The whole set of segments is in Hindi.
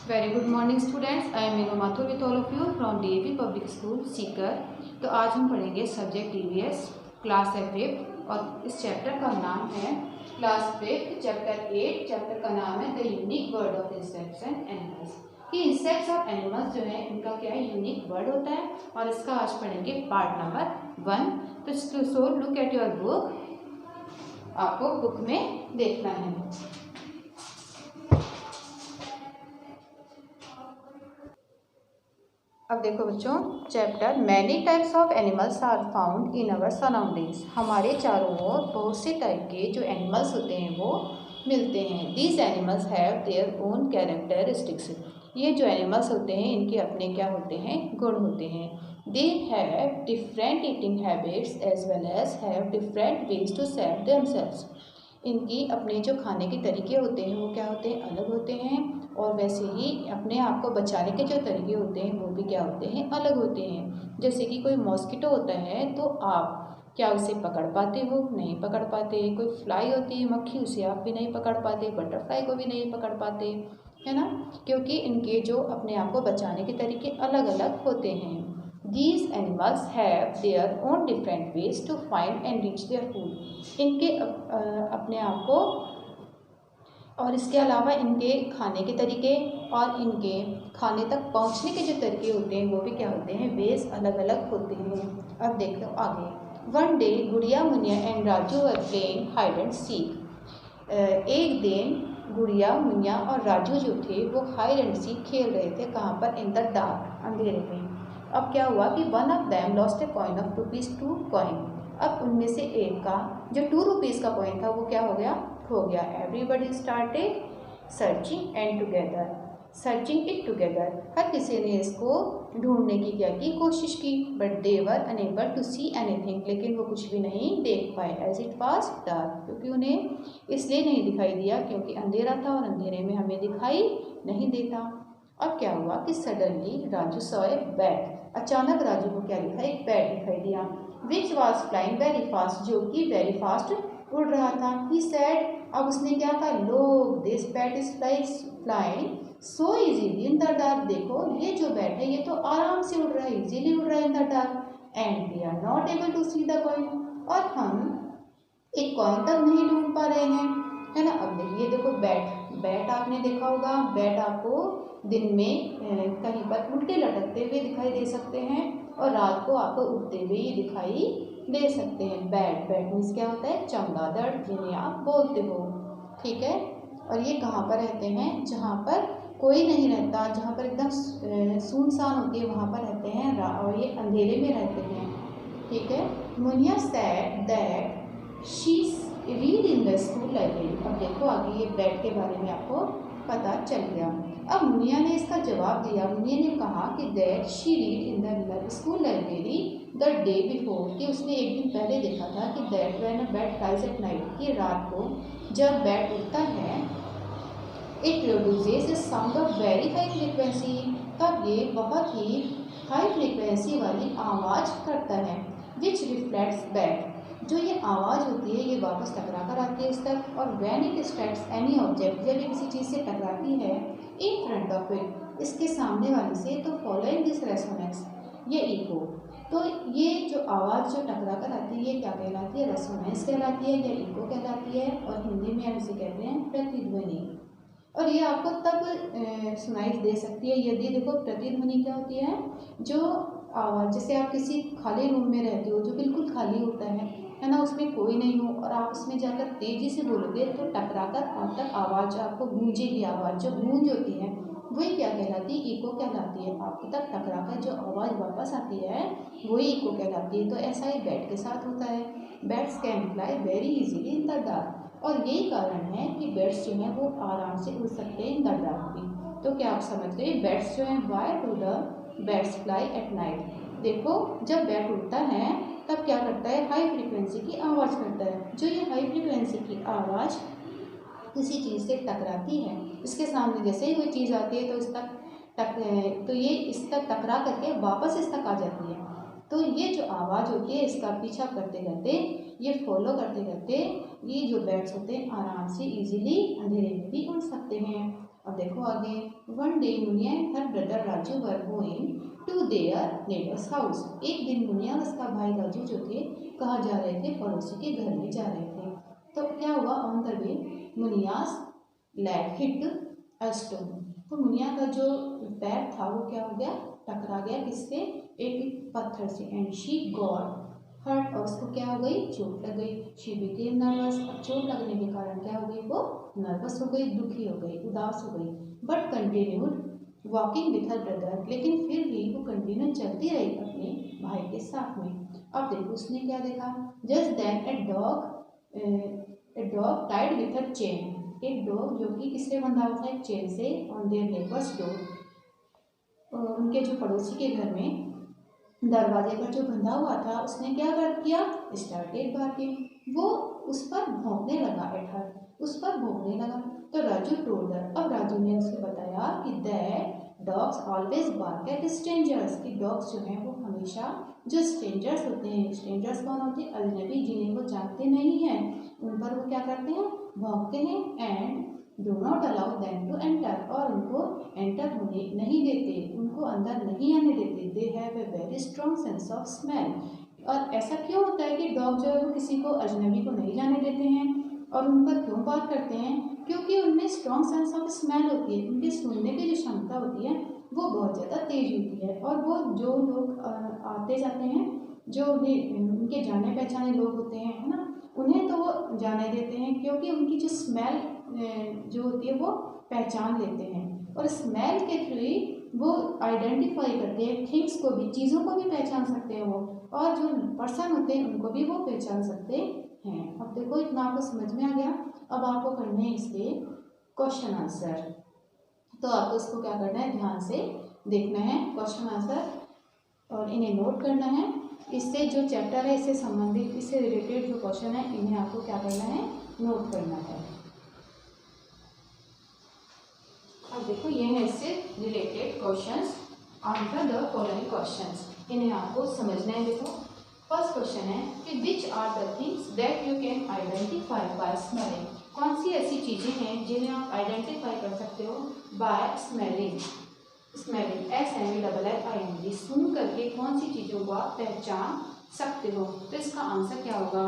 Very good morning students. I am Meenu Mathur with all of you from DAV public school Sikar. तो आज हम पढ़ेंगे सब्जेक्ट ईवीएस क्लास है 5th और इस चैप्टर का नाम है क्लास 5th चैप्टर 8। चैप्टर का नाम है the unique word of insects and animals. कि इंसेक्ट्स और एनिमल्स जो है इनका क्या है, यूनिक वर्ड होता है और इसका आज पढ़ेंगे पार्ट नंबर 1। तो so look at your book, आपको बुक में देखना है। अब देखो बच्चों, chapter many types of animals are found in our surroundings. हमारे चारों ओर बहुत से टाइप के जो एनिमल्स होते हैं वो मिलते हैं। These animals have their own characteristics. ये जो एनिमल्स होते हैं इनके अपने क्या होते हैं, गुण होते हैं। They have different eating habits as well as have different ways to save themselves. इनकी अपने जो खाने के तरीके होते हैं वो क्या होते हैं, अलग होते हैं। और वैसे ही अपने आप को बचाने के जो तरीके होते हैं वो भी क्या होते हैं, अलग होते हैं। जैसे कि कोई मॉस्किटो होता है तो आप क्या उसे पकड़ पाते हो, नहीं पकड़ पाते। कोई फ्लाई होती है मक्खी, उसे आप भी नहीं पकड़ पाते, बटरफ्लाई को भी नहीं पकड़ पाते, है ना, क्योंकि इनके जो अपने आप को बचाने के तरीके अलग अलग होते हैं। These animals have their own different ways to find and reach their food. इनके अपने आप को और इसके अलावा इनके खाने के तरीके और इनके खाने तक पहुंचने के जो तरीके होते हैं वो भी क्या होते हैं, वेज अलग अलग होते हैं। अब देख लो आगे। वन डे गुड़िया Muniya and Raju were playing hide and seek. एक दिन गुड़िया मुनिया और राजू जो थे वो हाइड एंड सीक खेल रहे थे। कहाँ पर, इन द डार्क, अंधेरे में। अब क्या हुआ कि one of them lost a coin of ₹2 coin. अब उनमें से एक का जो ₹2 का कॉइन था वो क्या हो गया, खो गया। Everybody started searching and together searching it together. हर किसी ने इसको ढूंढने की क्या की, कोशिश की। But they were unable to see anything. लेकिन वो कुछ भी नहीं देख पाए। एज इट वाज डार्क, क्योंकि उन्हें इसलिए नहीं दिखाई दिया क्योंकि अंधेरा था और अंधेरे में हमें दिखाई नहीं देता। अब क्या हुआ कि suddenly Raju saw a bat. अचानक राजू को क्या दिखा, एक बैट दिखाई दिया। Which was flying very fast, जो कि वेरी फास्ट उड़ रहा था। ही सेड, अब उसने क्या कहा, लोग this bat is flying so easily in the dark. देखो ये जो बैट है ये तो आराम से उड़ रहा है, इजीली उड़ रहा है in the dark. And we are not able to see the coin, और हम एक कॉइन तक नहीं ढूंढ पा रहे हैं, है ना। अब देखिए, देखो बैट आपने देखा होगा, बैट आपको दिन में कहीं पर उल्टे लटकते हुए दिखाई दे सकते हैं और रात को आपको उड़ते हुए ये दिखाई दे सकते हैं। बैट मीन्स क्या होता है, चमगादड़, जिन्हें आप बोलते हो, ठीक है। और ये कहाँ पर रहते हैं, जहाँ पर कोई नहीं रहता, जहाँ पर एकदम सुनसान होती है वहाँ पर रहते हैं, और ये अंधेरे में रहते हैं, ठीक है। Muniya said that she read in the school library. अब देखो आगे ये बैट के बारे में आपको पता चल गया। अब मुनिया ने इसका जवाब दिया। मुनिया ने कहा कि that she read in the school library the day before, कि उसने एक दिन पहले देखा था कि that when a bat flies at night, कि रात को जब बैट उड़ता है, it produces A sound of very high frequency, तब ये बहुत ही हाई फ्रिक्वेंसी वाली आवाज़ करता है। विच रिफ्लेक्ट्स बैक, जो ये आवाज़ होती है ये वापस टकरा कर आती है इस तक। और when it strikes any object, जब ये किसी चीज़ से टकराती है, इन फ्रंट ऑफ इट, इसके सामने वाले से, तो फॉलोइंग दिस रेजोनेंस, ये इको, तो ये जो आवाज़ जो टकरा कर आती है ये क्या कहलाती है, रेजोनेंस कहलाती है या इको कहलाती है। और हिंदी में हम इसे कहते हैं प्रतिध्वनि। और ये आपको तब सुनाई दे सकती है यदि, देखो प्रतिध्वनि क्या होती है, जो आवाज़, जैसे आप किसी खाली रूम में रहते हो जो बिल्कुल खाली होता है ना, उसमें कोई नहीं हो और आप उसमें जाकर तेज़ी से बोलोगे तो टकराकर आप तक आवाज़ आपको गूंजेगी। आवाज़ जो गूंज होती है वही क्या कहलाती है, इको कहलाती है। आपको तक टकराकर जो आवाज़ वापस आती है वही इको कहलाती है। तो ऐसा ही बैट के साथ होता है। Bats can fly very easily in the dark, और यही कारण है कि बैट्स जो हैं वो आराम से उड़ सकते हैं इन द डार्क भी। तो क्या आप समझ गए, बैट्स जो हैं, why do the bats fly at night. देखो जब बैट उड़ता है तब क्या करता है, हाई फ्रीक्वेंसी की आवाज़ करता है। जो ये हाई फ्रीक्वेंसी की आवाज़ किसी चीज़ से टकराती है, इसके सामने जैसे ही कोई चीज़ आती है तो इस तक तो ये इस तक टकरा करके वापस इस तक आ जाती है। तो ये जो आवाज़ होती है इसका पीछा करते करते, ये फॉलो करते करते, ये जो बैट्स होते हैं आराम से इजीली अंधेरे में भी उड़ सकते हैं। अब देखो आगे, one day Muniya and her brother Raju were going to their neighbour's house. एक दिन मुनिया और उसका भाई राजू जो थे कहाँ जा रहे थे, पड़ोसी के घर में जा रहे थे। तो क्या हुआ, on the way Munia's leg hit a stone. तो मुनिया का जो पैर था वो क्या हो गया, टकरा गया किससे, एक पत्थर से। एंड शी गॉट हर्ट, और उसको क्या हो गई, चोट लग गई। शी बिकेम नर्वस, अब चोट लगने के कारण क्या हो गई, वो नर्वस हो गई, दुखी हो गई, उदास हो गई। But continued walking with her brother, लेकिन फिर भी वो कंटिन्यू चलती रही अपने भाई के साथ में। अब देखो उसने क्या देखा, just then a dog tied with a chain. एक डॉग जो कि किससे बंधा हुआ था, एक चेन से, ऑन देयर नेबर्स डोर, उनके जो पड़ोसी के घर में दरवाजे पर जो बंधा हुआ था, उसने क्या कर किया, स्टार्टेड बार्किंग, वो उस पर भौंकने लगा, एट हर, उस पर भौंकने लगा। तो राजू टोल्ड हर, अब राजू ने उसे बताया कि that dogs always bark at strangers, कि डॉग्स जो हैं वो हमेशा जो स्ट्रेंजर्स होते हैं, स्ट्रेंजर्स कौन होते हैं, अजनबी, जिन्हें वो जानते नहीं हैं, उन पर वो क्या करते हैं, भौंकते हैं। And do not allow them to enter, और उनको एंटर होने नहीं देते, उनको अंदर नहीं आने देते। They have a very strong sense of smell. और ऐसा क्यों होता है कि डॉग जो है वो किसी को, अजनबी को नहीं जाने देते हैं, और उन पर क्यों बात करते हैं, क्योंकि उनमें स्ट्रॉन्ग सेंस ऑफ स्मेल होती है, उनकी सूंघने की जो क्षमता होती है वो बहुत ज़्यादा तेज होती है। और वो जो लोग आते जाते हैं, जो उनके जाने पहचाने लोग होते हैं, है ना, उन्हें तो वो जाने देते हैं, क्योंकि उनकी जो स्मेल जो होती है वो पहचान लेते हैं, और स्मेल के थ्रू ही वो आइडेंटिफाई करते हैं थिंग्स को भी, चीज़ों को भी पहचान सकते हैं वो, और जो पर्सन होते हैं उनको भी वो पहचान सकते हैं। अब देखो इतना आपको समझ में आ गया। अब आपको करने हैं इसके क्वेश्चन आंसर, तो आपको इसको क्या करना है, ध्यान से देखना है क्वेश्चन आंसर, और इन्हें नोट करना है। इससे जो चैप्टर है इससे संबंधित, इससे रिलेटेड जो क्वेश्चन है इन्हें आपको क्या करना है, नोट करना है। अब देखो ये है इससे related questions, answer the following questions, इन्हें आपको समझना है। देखो फर्स्ट क्वेश्चन है कि which are the things that you can identify by smelling. कौन सी ऐसी चीज़ें हैं जिन्हें आप आइडेंटिफाई कर सकते हो बाय स्मेलिंग। स्मेलिंग SMELLING, सूंघ करके कौन सी चीज़ों को आप पहचान सकते हो। तो इसका आंसर क्या होगा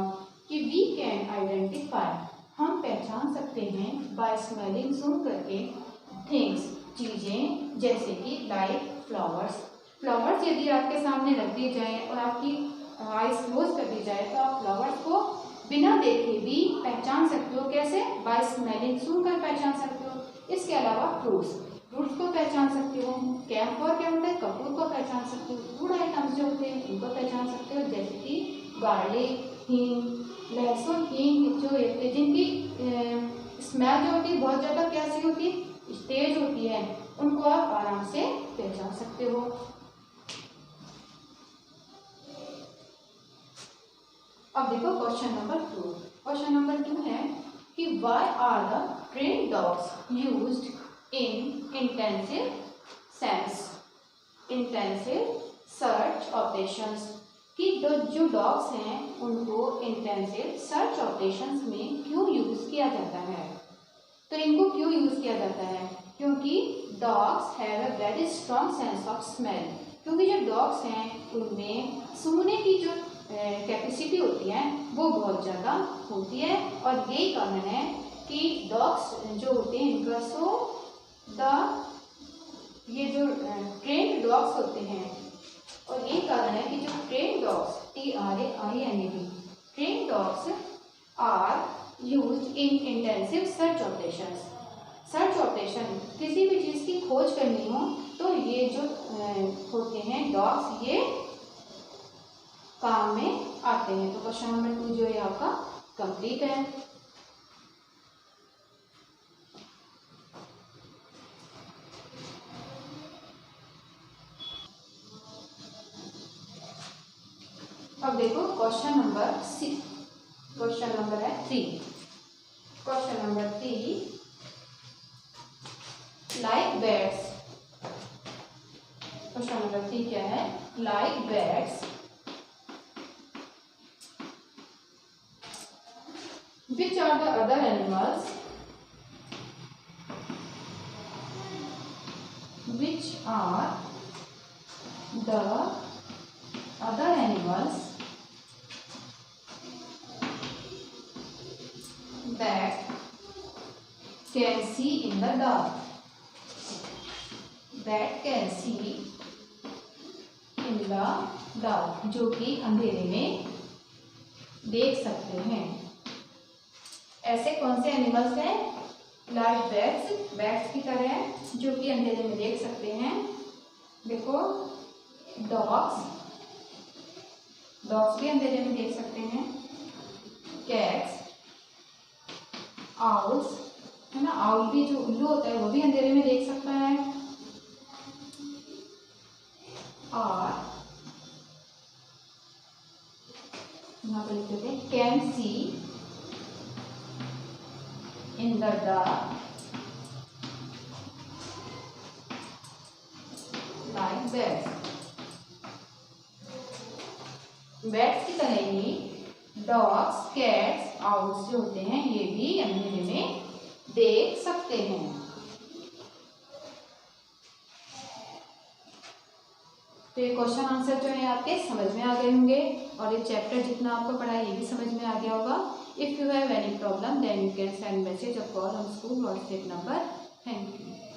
कि वी कैन आइडेंटिफाई, हम पहचान सकते हैं बाय स्मेलिंग, सूंघ करके, थिंग्स, चीज़ें, जैसे कि लाइक फ्लावर्स। फ्लावर्स यदि आपके सामने रख दिए जाए और आपकी आइज क्लोज कर दी जाए तो आप फ्लावर्स को बिना देखे भी पहचान सकते हो। कैसे, बाय स्मेलिंग, सूंघ कर पहचान सकते हो। इसके अलावा फ्रूट्स को पहचान सकते हो। कैम्फर क्या होता है, कपूर को पहचान सकते हो। फूड आइटम्स जो होते हैं उनको पहचान सकते हो, जैसे कि गार्लिक, हींग, लहसुन, हींग जो होते हैं, जिनकी स्मेल जो होती है बहुत ज़्यादा कैसी होती है, तेज होती है, उनको आप आराम से पहचान सकते हो। अब देखो क्वेश्चन नंबर 2। क्वेश्चन नंबर 2 है कि why are the train dogs used in intensive search operations, कि जो डॉग्स हैं उनको इंटेंसिव सर्च ऑपरेशंस में क्यों यूज़ किया जाता है। तो इनको क्यों यूज़ किया जाता है, क्योंकि dogs have a very strong sense of smell, क्योंकि जो डॉग्स हैं उनमें सूंघने की जो कैपेसिटी होती है वो बहुत ज़्यादा होती है। और यही कारण है कि डॉग्स जो होते हैं इनका ये जो ट्रेन्ड डॉग्स होते हैं, और यही कारण है कि जो trained dogs TRAINED trained dogs are used in intensive search operations. Search operation, किसी भी चीज़ की खोज करनी हो तो ये जो होते हैं डॉग्स, ये काम में आते हैं। तो क्वेश्चन नंबर 2 जो है आपका कंप्लीट है। अब देखो क्वेश्चन नंबर 3। क्वेश्चन नंबर है 3। Question number 3, like bats. Question number 3 क्या है, like bats which are the other animals which are the other animals that can see in the dark, that can see in the dark, जो कि अंधेरे में देख सकते हैं। ऐसे कौन से एनिमल्स हैं? लाइक बैट्स की तरह जो कि अंधेरे में देख सकते हैं। देखो डॉग्स भी अंधेरे में देख सकते हैं। कैट्स, आउल्स है ना, आउल भी जो उल्लू होता है वो भी अंधेरे में देख सकता है। और यहाँ पर लिख देते हैं can see in the dark like bats की तरह ही डॉग्स, कैट्स, आउल्स जो होते हैं ये भी अंधेरे में देख सकते हैं। तो ये क्वेश्चन आंसर जो है आपके समझ में आ गए होंगे और ये चैप्टर जितना आपको पढ़ा है ये भी समझ में आ गया होगा। If you have any problem then you can send message और call on school WhatsApp number. Thank you.